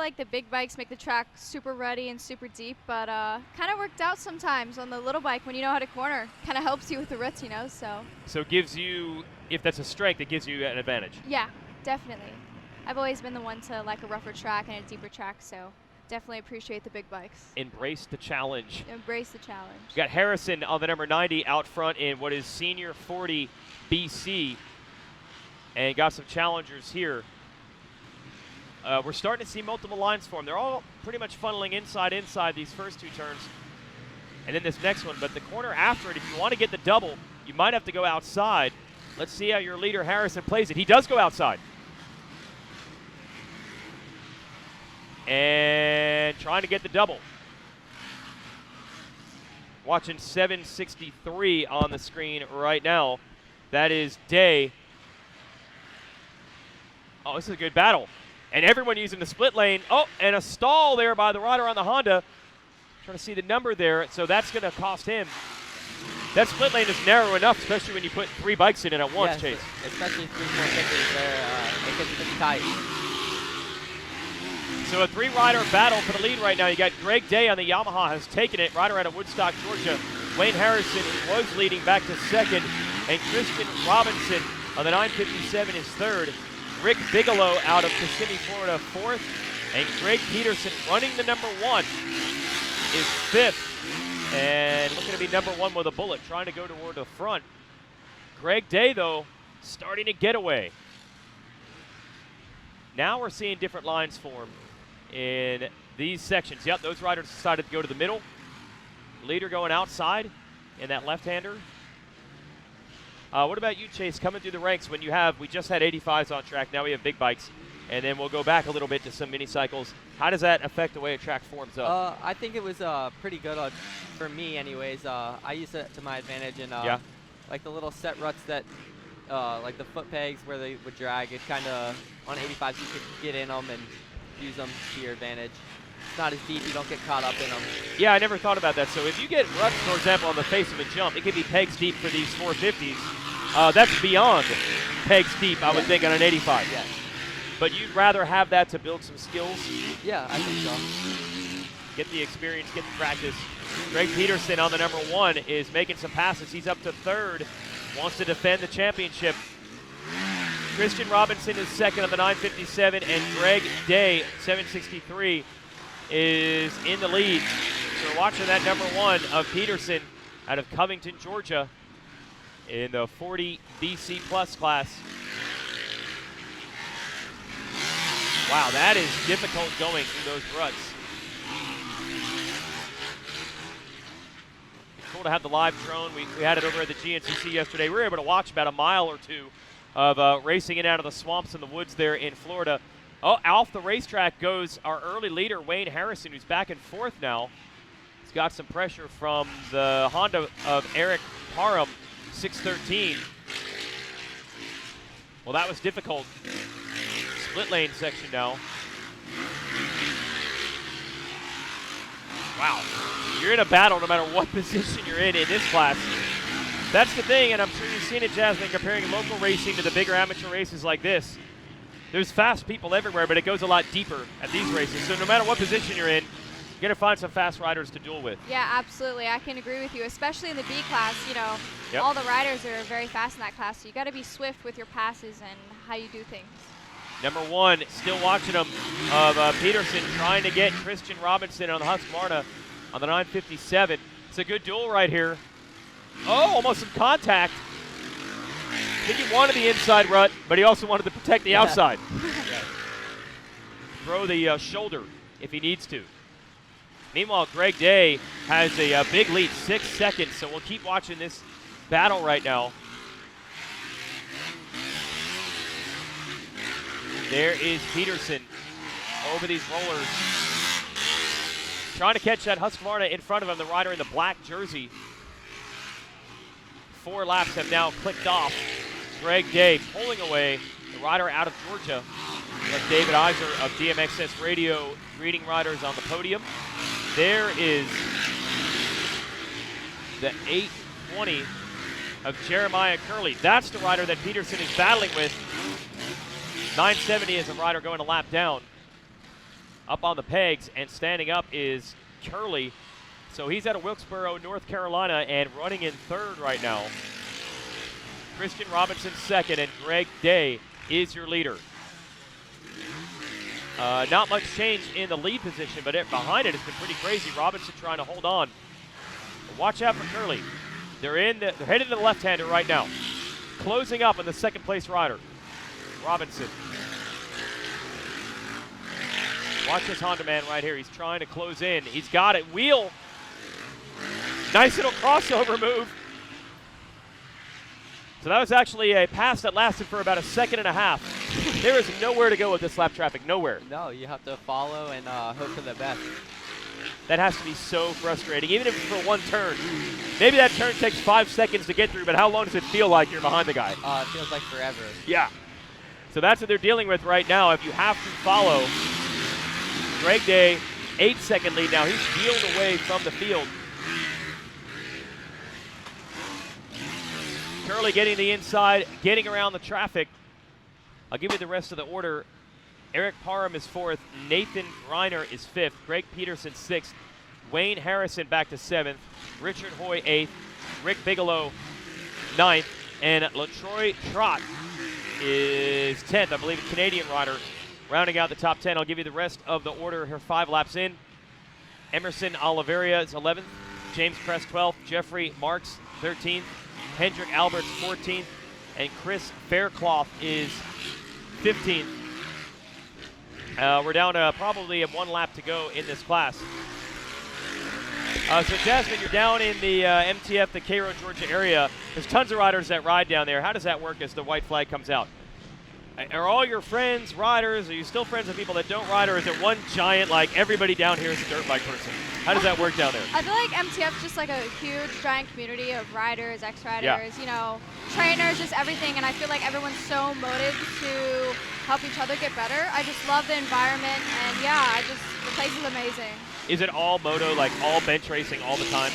like the big bikes make the track super ruddy and super deep, but kind of worked out sometimes on the little bike when you know how to corner. Kind of helps you with the roots, you know, so. So it gives you, if that's a strength, it gives you an advantage. Yeah, definitely. I've always been the one to like a rougher track and a deeper track, so definitely appreciate the big bikes. Embrace the challenge. Embrace the challenge. You got Harrison on the number 90 out front in what is Senior 40 BC. And got some challengers here. We're starting to see multiple lines form. They're all pretty much funneling inside these first two turns. And then this next one. But the corner after it, if you want to get the double, you might have to go outside. Let's see how your leader Harrison plays it. He does go outside. And trying to get the double. Watching 763 on the screen right now. That is Day. Oh, this is a good battle. And everyone using the split lane. Oh, and a stall there by the rider on the Honda. Trying to see the number there. So that's going to cost him. That split lane is narrow enough, especially when you put 3 bikes in it at once, yes, Chase. Especially 3 450s there. It gets pretty tight. So a 3-rider battle for the lead right now. You got Greg Day on the Yamaha has taken it. Rider out of Woodstock, Georgia. Wayne Harrison, who was leading, back to second. And Christian Robinson on the 957 is third. Rick Bigelow out of Kissimmee, Florida, fourth. And Greg Peterson, running the number 1, is fifth. And looking to be number 1 with a bullet, trying to go toward the front. Greg Day, though, starting to get away. Now we're seeing different lines form in these sections. Yep, those riders decided to go to the middle. Leader going outside in that left-hander. What about you, Chase, coming through the ranks when you have, we just had 85s on track, now we have big bikes, and then we'll go back a little bit to some mini cycles. How does that affect the way a track forms up? I think it was pretty good for me anyways. I used it to my advantage, and like the little set ruts that, like the foot pegs where they would drag, it kind of, on 85s you could get in them and use them to your advantage. It's not as deep, you don't get caught up in them. Yeah, I never thought about that. So if you get ruts, for example, on the face of a jump, it could be pegs deep for these 450s. That's beyond pegs deep, I would think, on an 85. Yes. But you'd rather have that to build some skills? Yeah, I think so. Get the experience, get the practice. Greg Peterson on the number 1 is making some passes. He's up to third, wants to defend the championship. Christian Robinson is second on the 957, and Greg Day, 763, is in the lead. So we're watching that number 1 of Peterson out of Covington, Georgia, in the 40 BC Plus class. Wow, that is difficult going through those ruts. Cool to have the live drone. We had it over at the GNCC yesterday. We were able to watch about a mile or two of racing in out of the swamps and the woods there in Florida. Oh, off the racetrack goes our early leader, Wayne Harrison, who's back and forth now. He's got some pressure from the Honda of Eric Parham, 613. Well, that was difficult. Split lane section now. Wow. You're in a battle no matter what position you're in this class. That's the thing, and I'm sure you've seen it, Jasmine, comparing local racing to the bigger amateur races like this. There's fast people everywhere, but it goes a lot deeper at these races. So no matter what position you're in, you're going to find some fast riders to duel with. Yeah, absolutely. I can agree with you, especially in the B class. You know, all the riders are very fast in that class, so you got to be swift with your passes and how you do things. Number 1, still watching him, of Peterson trying to get Christian Robinson on the Husqvarna on the 957. It's a good duel right here. Oh, almost some contact. I think he wanted the inside rut, but he also wanted to protect the outside. Throw the shoulder if he needs to. Meanwhile, Greg Day has a big lead, 6 seconds, so we'll keep watching this battle right now. There is Peterson over these rollers. Trying to catch that Husqvarna in front of him, the rider in the black jersey. 4 laps have now clicked off. Greg Day pulling away, the rider out of Georgia. We have David Iser of DMXS Radio greeting riders on the podium. There is the 820 of Jeremiah Curley. That's the rider that Peterson is battling with. 970 is a rider going a lap down. up on the pegs, and standing up is Curley. So he's out of Wilkesboro, North Carolina, and running in third right now. Christian Robinson second, and Greg Day is your leader. Not much change in the lead position, but behind it has been pretty crazy. Robinson trying to hold on. But watch out for Curley. They're headed to the left-hander right now. Closing up on the second-place rider, Robinson. Watch this Honda man right here. He's trying to close in. He's got it. Wheel. Nice little crossover move. So that was actually a pass that lasted for about a second and a half. There is nowhere to go with this lap traffic. Nowhere. No, you have to follow and hope for the best. That has to be so frustrating, even if it's for one turn. Maybe that turn takes 5 seconds to get through, but how long does it feel like you're behind the guy? It feels like forever. Yeah. So that's what they're dealing with right now. If you have to follow, Greg Day, 8-second lead now. He's peeled away from the field. Curley getting the inside, getting around the traffic. I'll give you the rest of the order. Eric Parham is 4th. Nathan Greiner is 5th. Greg Peterson 6th. Wayne Harrison back to 7th. Richard Hoy 8th. Rick Bigelow 9th. And LaTroy Trott is 10th. I believe a Canadian rider. Rounding out the top 10. I'll give you the rest of the order here 5 laps in. Emerson Oliveria is 11th. James Press 12th. Jeffrey Marks 13th. Hendrick Alberts 14th. And Chris Faircloth is 15th. We're down to probably 1 lap to go in this class. So Jasmine, you're down in the MTF, the Cairo, Georgia area. There's tons of riders that ride down there. How does that work as the white flag comes out? Are all your friends riders? Are you still friends with people that don't ride, or is it one giant, like everybody down here is a dirt bike person? How does that work down there? I feel like MTF's just like a huge, giant community of riders, ex-riders, you know, trainers, just everything. And I feel like everyone's so motivated to help each other get better. I just love the environment, and yeah, the place is amazing. Is it all moto, like all bench racing all the time?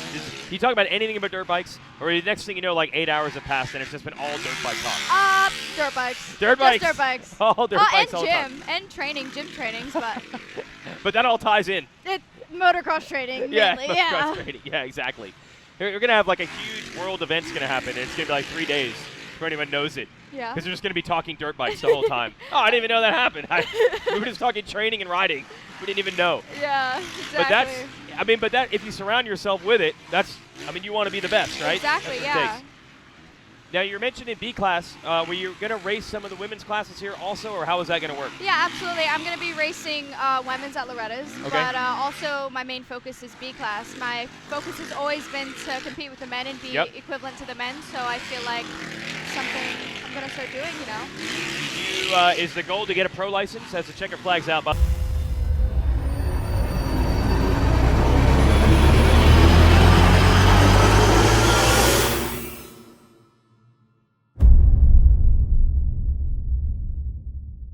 You talk about anything but dirt bikes, or the next thing you know, like 8 hours have passed and it's just been all dirt bike talk? Dirt bikes. Dirt bikes. Just dirt bikes. All dirt bikes all the time. And gym, and training, gym trainings, but. But that all ties in. Motocross training, yeah, mainly, motocross training. Yeah, exactly. You're going to have like a huge world event's going to happen, and it's going to be like 3 days before anyone knows it. Yeah. Because they're just going to be talking dirt bikes the whole time. Oh, I didn't even know that happened. We were just talking training and riding. We didn't even know. Yeah, exactly. But that's, if you surround yourself with it, you want to be the best, right? Exactly, yeah. Now, you mentioned in B class, were you going to race some of the women's classes here also, or how is that going to work? Yeah, absolutely. I'm going to be racing women's at Loretta's, but also my main focus is B class. My focus has always been to compete with the men and be equivalent to the men, so I feel like something I'm going to start doing, you know. Is the goal to get a pro license as the checker flag's out?